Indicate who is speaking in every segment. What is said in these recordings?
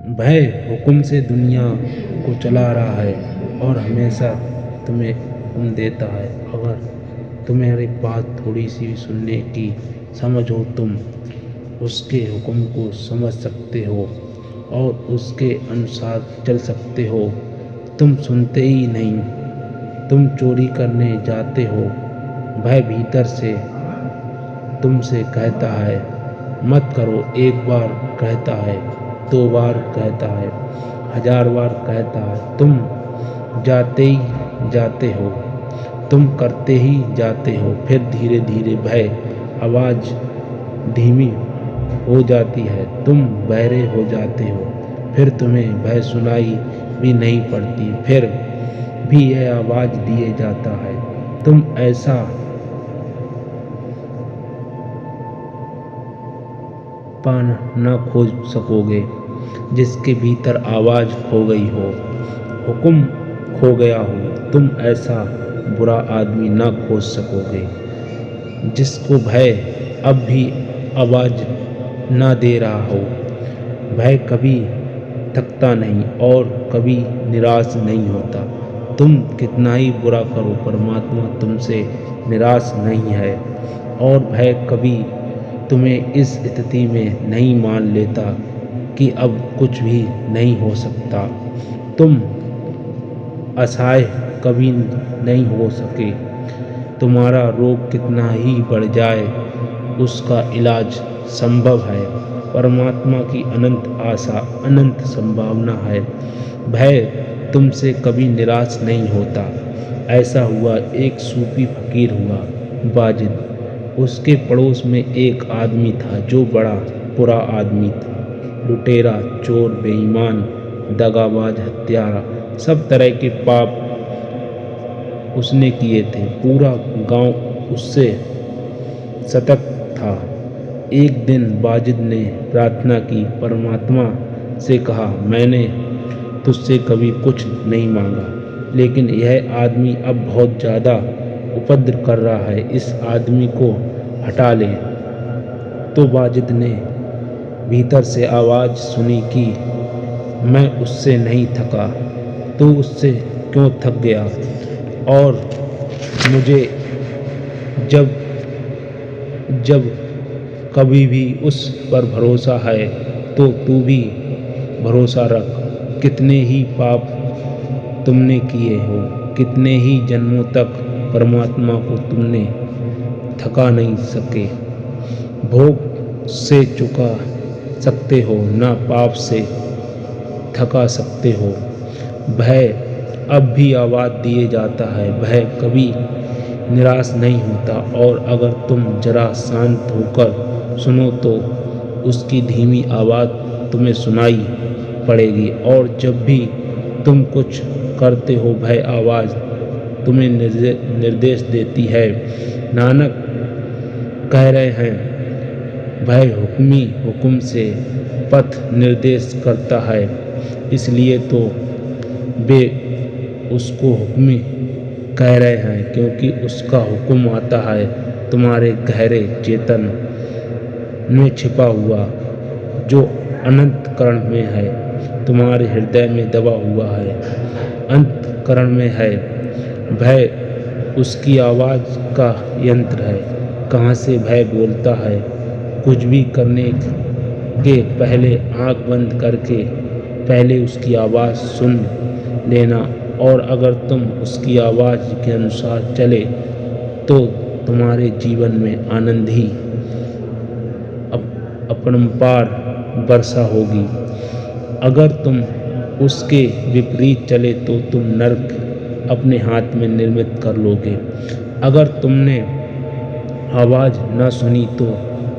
Speaker 1: भय हुक्म से दुनिया को चला रहा है और हमेशा तुम्हें हुक्म देता है। अगर तुम्हारी बात थोड़ी सी भी सुनने की समझ हो, तुम उसके हुक्म को समझ सकते हो और उसके अनुसार चल सकते हो। तुम सुनते ही नहीं, तुम चोरी करने जाते हो। भय भीतर से तुमसे कहता है मत करो। एक बार कहता है, 2 बार कहता है, 1000 बार कहता है। तुम जाते ही जाते हो, तुम करते ही जाते हो। फिर धीरे धीरे भय आवाज़ धीमी हो जाती है, तुम बहरे हो जाते हो। फिर तुम्हें भय सुनाई भी नहीं पड़ती, फिर भी यह आवाज़ दिए जाता है। तुम ऐसा पान न खोज सकोगे जिसके भीतर आवाज़ खो गई हो, हुक्म खो गया हो। तुम ऐसा बुरा आदमी न खोज सकोगे जिसको भय अब भी आवाज़ न दे रहा हो। भय कभी थकता नहीं और कभी निराश नहीं होता। तुम कितना ही बुरा करो, परमात्मा तुमसे निराश नहीं है। और भय कभी तुम्हें इस स्थिति में नहीं मान लेता कि अब कुछ भी नहीं हो सकता। तुम असहाय कभी नहीं हो सके। तुम्हारा रोग कितना ही बढ़ जाए, उसका इलाज संभव है। परमात्मा की अनंत आशा, अनंत संभावना है। भय तुमसे कभी निराश नहीं होता। ऐसा हुआ, एक सूफी फकीर हुआ वाजिद। उसके पड़ोस में एक आदमी था जो बड़ा बुरा आदमी था। लुटेरा, चोर, बेईमान, दगाबाज, हत्यारा, सब तरह के पाप उसने किए थे। पूरा गांव उससे सतर्क था। एक दिन वाजिद ने प्रार्थना की, परमात्मा से कहा, मैंने तुझसे कभी कुछ नहीं मांगा, लेकिन यह आदमी अब बहुत ज़्यादा उपद्रव कर रहा है, इस आदमी को हटा ले। तो वाजिद ने भीतर से आवाज़ सुनी कि मैं उससे नहीं थका, तो उससे क्यों थक गया? और मुझे जब जब कभी भी उस पर भरोसा है तो तू भी भरोसा रख। कितने ही पाप तुमने किए हो, कितने ही जन्मों तक परमात्मा को तुमने थका नहीं सके। भोग से चुका सकते हो, ना पाप से थका सकते हो। भय अब भी आवाज़ दिए जाता है। भय कभी निराश नहीं होता और अगर तुम जरा शांत होकर सुनो तो उसकी धीमी आवाज़ तुम्हें सुनाई पड़ेगी। और जब भी तुम कुछ करते हो, भय आवाज़ तुम्हें निर्देश देती है। नानक कह रहे हैं, भय हुक्म से पथ निर्देश करता है। इसलिए तो वे उसको हुक्मी कह रहे हैं, क्योंकि उसका हुक्म आता है तुम्हारे गहरे चेतन में छिपा हुआ, जो अनंत करण में है, तुम्हारे हृदय में दबा हुआ है, अंतःकरण में है। भय उसकी आवाज़ का यंत्र है। कहाँ से भय बोलता है? कुछ भी करने के पहले आँख बंद करके पहले उसकी आवाज़ सुन लेना, और अगर तुम उसकी आवाज़ के अनुसार चले तो तुम्हारे जीवन में आनंद ही अपरंपार वर्षा होगी। अगर तुम उसके विपरीत चले तो तुम नरक अपने हाथ में निर्मित कर लोगे। अगर तुमने आवाज़ न सुनी तो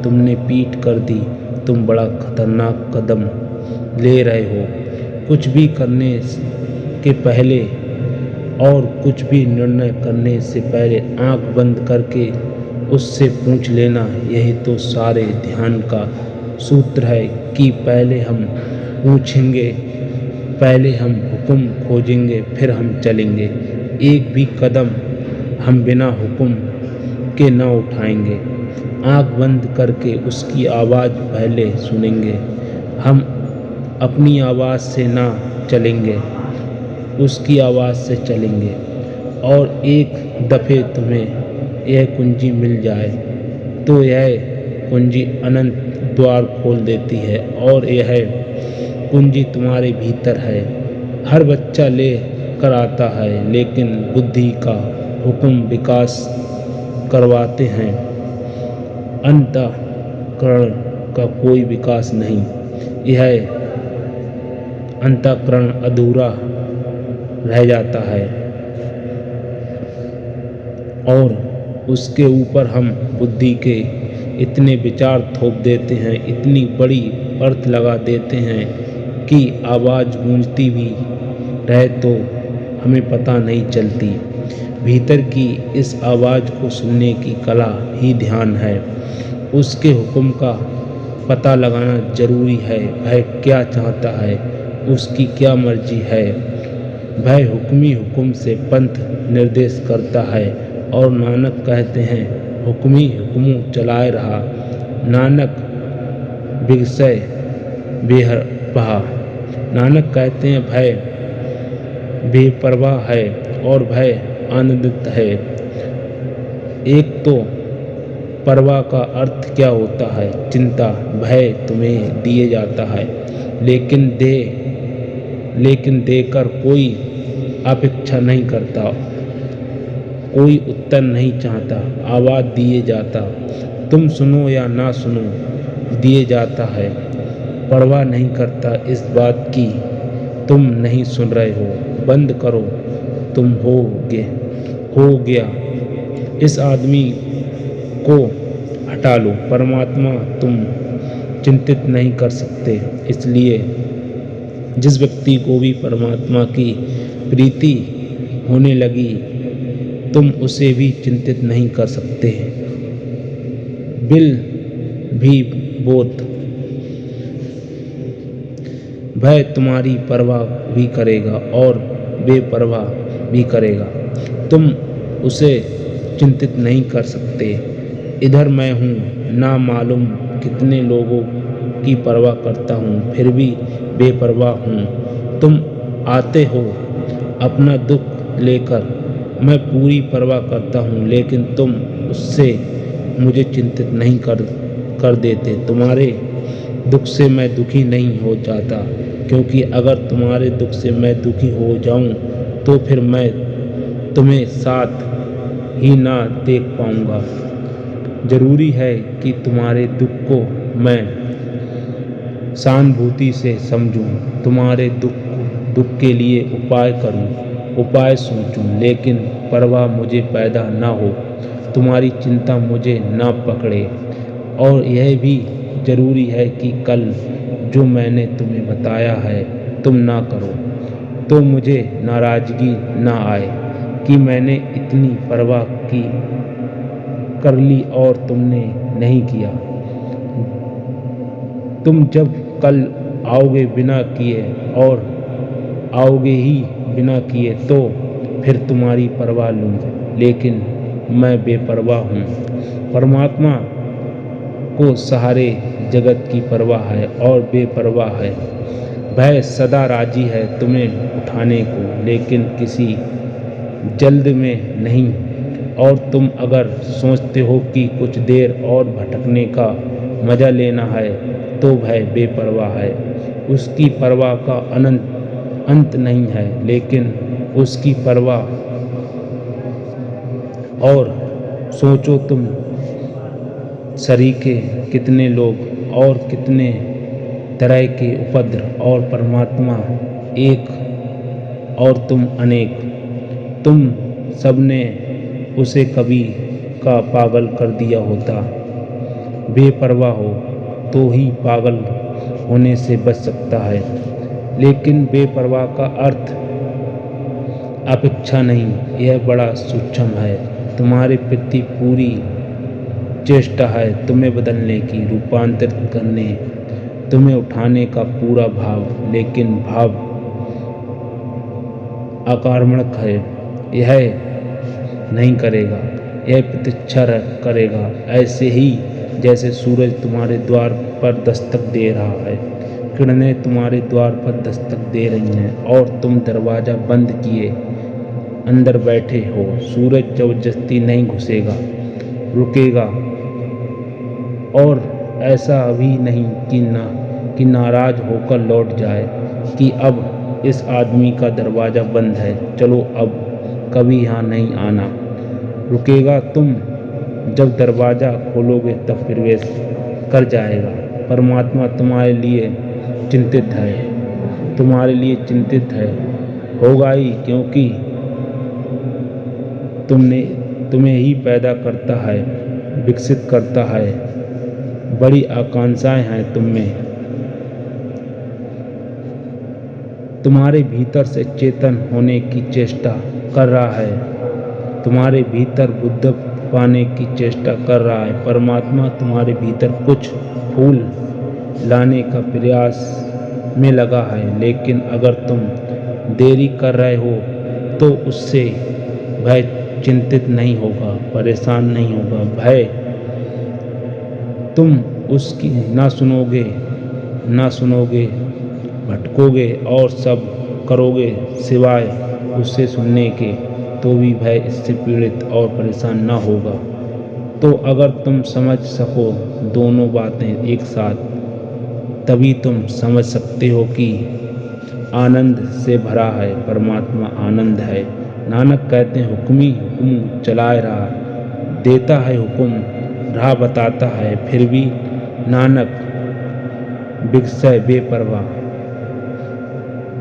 Speaker 1: तुमने पीठ कर दी। तुम बड़ा खतरनाक कदम ले रहे हो। कुछ भी करने के पहले और कुछ भी निर्णय करने से पहले आंख बंद करके उससे पूछ लेना। यही तो सारे ध्यान का सूत्र है कि पहले हम पूछेंगे, पहले हम हुक्म खोजेंगे, फिर हम चलेंगे। एक भी कदम हम बिना हुक्म के न उठाएंगे। आंख बंद करके उसकी आवाज़ पहले सुनेंगे। हम अपनी आवाज़ से ना चलेंगे, उसकी आवाज़ से चलेंगे। और एक दफ़े तुम्हें यह कुंजी मिल जाए तो यह कुंजी अनंत द्वार खोल देती है, और यह कुंजी तुम्हारे भीतर है। हर बच्चा ले कर आता है, लेकिन बुद्धि का हुक्म विकास करवाते हैं। अंतःकरण का कोई विकास नहीं। यह अंतःकरण अधूरा रह जाता है और उसके ऊपर हम बुद्धि के इतने विचार थोप देते हैं, इतनी बड़ी परत लगा देते हैं कि आवाज़ गूंजती भी रहे तो हमें पता नहीं चलती। भीतर की इस आवाज़ को सुनने की कला ही ध्यान है। उसके हुक्म का पता लगाना जरूरी है। वह क्या चाहता है, उसकी क्या मर्जी है। वह हुक्मी हुक्म से पंथ निर्देश करता है, और नानक कहते हैं हुक्मी हुक्मू चलाए रहा। नानक बिगसय बेपरवाह। नानक कहते हैं भय बेपरवाह है और भय आनंदित है। एक तो परवाह का अर्थ क्या होता है? चिंता। भय तुम्हें दिए जाता है, लेकिन देकर कोई अपेक्षा नहीं करता, कोई उत्तर नहीं चाहता। आवाज़ दिए जाता, तुम सुनो या ना सुनो, दिए जाता है। परवाह नहीं करता इस बात की तुम नहीं सुन रहे हो। बंद करो, तुम हो गया। इस आदमी को हटा लो। परमात्मा तुम चिंतित नहीं कर सकते, इसलिए जिस व्यक्ति को भी परमात्मा की प्रीति होने लगी, तुम उसे भी चिंतित नहीं कर सकते। बिल भी बोत, वह तुम्हारी परवाह भी करेगा और बेपरवाह भी करेगा। तुम उसे चिंतित नहीं कर सकते। इधर मैं हूँ, ना मालूम कितने लोगों की परवाह करता हूँ, फिर भी बेपरवाह हूँ। तुम आते हो अपना दुख लेकर, मैं पूरी परवाह करता हूँ, लेकिन तुम उससे मुझे चिंतित नहीं कर देते। तुम्हारे दुख से मैं दुखी नहीं हो जाता, क्योंकि अगर तुम्हारे दुख से मैं दुखी हो जाऊं तो फिर मैं तुम्हें साथ ही ना देख पाऊंगा। जरूरी है कि तुम्हारे दुख को मैं सहानुभूति से समझूं, तुम्हारे दुख के लिए उपाय करूं, उपाय सोचूं, लेकिन परवाह मुझे पैदा ना हो, तुम्हारी चिंता मुझे ना पकड़े। और यह भी जरूरी है कि कल जो मैंने तुम्हें बताया है तुम ना करो, तो मुझे नाराज़गी ना आए कि मैंने इतनी परवाह कर ली और तुमने नहीं किया। तुम जब कल आओगे बिना किए, और आओगे ही बिना किए, तो फिर तुम्हारी परवाह लूँगा, लेकिन मैं बेपरवाह हूँ। परमात्मा को सारे जगत की परवाह है और बेपरवाह है। वह सदा राजी है तुम्हें उठाने को, लेकिन किसी जल्द में नहीं। और तुम अगर सोचते हो कि कुछ देर और भटकने का मज़ा लेना है, तो वह बेपरवाह है। उसकी परवाह का अंत नहीं है, लेकिन उसकी परवाह। और सोचो तुम सरीखे कितने लोग और कितने तरह के उपद्रव, और परमात्मा एक और तुम अनेक। तुम सबने उसे कभी का पागल कर दिया होता। बेपरवाह हो तो ही पागल होने से बच सकता है, लेकिन बेपरवाह का अर्थ अपेक्षा नहीं। यह बड़ा सूक्ष्म है। तुम्हारे प्रति पूरी चेष्टा है तुम्हें बदलने की, रूपांतरित करने, तुम्हें उठाने का पूरा भाव, लेकिन भाव आक्रामक है। यह नहीं करेगा, यह प्रतीक्षा करेगा, ऐसे ही जैसे सूरज तुम्हारे द्वार पर दस्तक दे रहा है। किरणें तुम्हारे द्वार पर दस्तक दे रही हैं और तुम दरवाज़ा बंद किए अंदर बैठे हो। सूरज जबरदस्ती नहीं घुसेगा, रुकेगा, और ऐसा भी नहीं कि नाराज होकर लौट जाए कि अब इस आदमी का दरवाज़ा बंद है, चलो अब कभी यहाँ नहीं आना। रुकेगा तुम जब दरवाज़ा खोलोगे तब प्रवेश कर जाएगा। परमात्मा तुम्हारे लिए चिंतित है, तुम्हारे लिए चिंतित है, होगा ही, क्योंकि तुम्हें ही पैदा करता है, विकसित करता है। बड़ी आकांक्षाएं हैं तुम में। तुम्हारे भीतर से चेतन होने की चेष्टा कर रहा है, तुम्हारे भीतर बुद्ध पाने की चेष्टा कर रहा है। परमात्मा तुम्हारे भीतर कुछ फूल लाने का प्रयास में लगा है, लेकिन अगर तुम देरी कर रहे हो तो उससे भय चिंतित नहीं होगा, परेशान नहीं होगा। भय तुम उसकी ना सुनोगे, भटकोगे और सब करोगे सिवाय उससे सुनने के, तो भी भय इससे पीड़ित और परेशान ना होगा। तो अगर तुम समझ सको दोनों बातें एक साथ, तभी तुम समझ सकते हो कि आनंद से भरा है, परमात्मा आनंद है। नानक कहते हैं हुक्म ही हुक्म चलाए रहा, देता है हुक्म, राह बताता है, फिर भी नानक विषय बेपरवाह,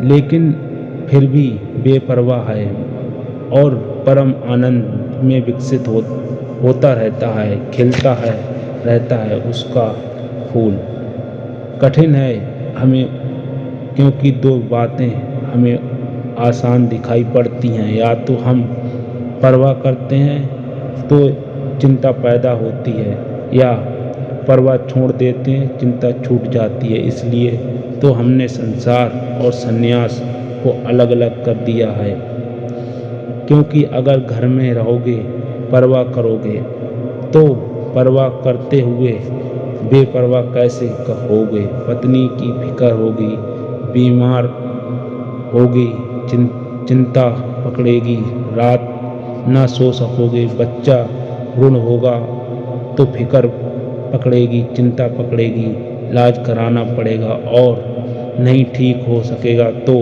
Speaker 1: लेकिन फिर भी बेपरवाह है और परम आनंद में विकसित होता रहता है, खिलता है रहता है उसका फूल। कठिन है हमें, क्योंकि दो बातें हमें आसान दिखाई पड़ती हैं। या तो हम परवाह करते हैं तो चिंता पैदा होती है, या परवाह छोड़ देते हैं, चिंता छूट जाती है। इसलिए तो हमने संसार और संन्यास को अलग अलग कर दिया है, क्योंकि अगर घर में रहोगे, परवाह करोगे, तो परवाह करते हुए बेपरवाह कैसे होगे। पत्नी की फिक्र होगी, बीमार होगी, चिंता पकड़ेगी, रात ना सो सकोगे, बच्चा ऋण होगा तो फिक्र पकड़ेगी, चिंता पकड़ेगी, इलाज कराना पड़ेगा और नहीं ठीक हो सकेगा तो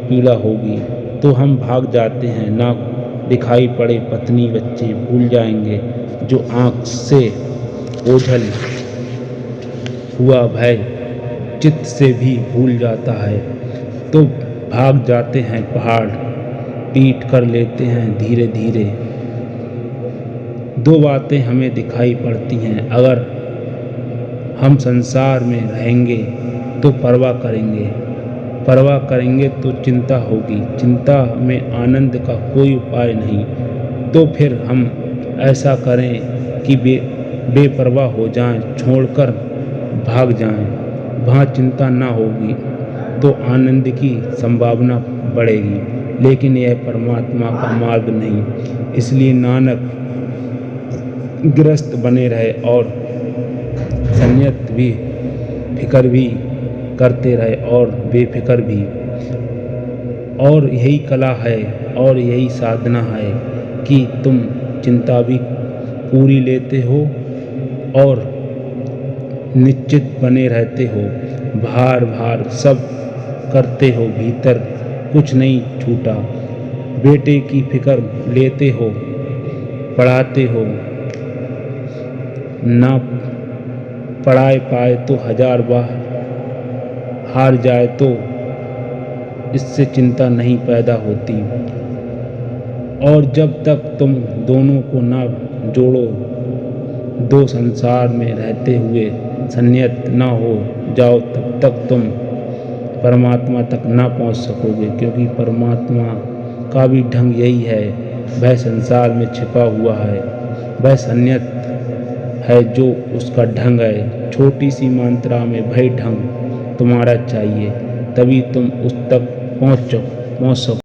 Speaker 1: पीड़ा होगी। तो हम भाग जाते हैं, ना दिखाई पड़े पत्नी बच्चे भूल जाएंगे। जो आँख से ओझल हुआ भय चित्त से भी भूल जाता है, तो भाग जाते हैं पहाड़, पीट कर लेते हैं धीरे धीरे। दो बातें हमें दिखाई पड़ती हैं, अगर हम संसार में रहेंगे तो परवाह करेंगे तो चिंता होगी, चिंता में आनंद का कोई उपाय नहीं। तो फिर हम ऐसा करें कि बेपरवाह हो जाएं, छोड़कर भाग जाएं, वहाँ चिंता ना होगी तो आनंद की संभावना बढ़ेगी। लेकिन यह परमात्मा का मार्ग नहीं। इसलिए नानक गृहस्थ बने रहे और संन्यास भी, फिक्र भी करते रहे और बेफिक्र भी। और यही कला है और यही साधना है कि तुम चिंता भी पूरी लेते हो और निश्चित बने रहते हो, भार सब करते हो, भीतर कुछ नहीं छूटा। बेटे की फिक्र लेते हो, पढ़ाते हो, ना पढ़ाए पाए तो 1000 बार हार जाए तो इससे चिंता नहीं पैदा होती। और जब तक तुम दोनों को ना जोड़ो, दो संसार में रहते हुए संन्यास ना हो जाओ, तब तक तुम परमात्मा तक ना पहुंच सकोगे। क्योंकि परमात्मा का भी ढंग यही है, वह संसार में छिपा हुआ है, वह संन्यास है जो उसका ढंग है। छोटी सी मात्रा में वही ढंग तुम्हारा चाहिए, तभी तुम उस तक पहुंच सको।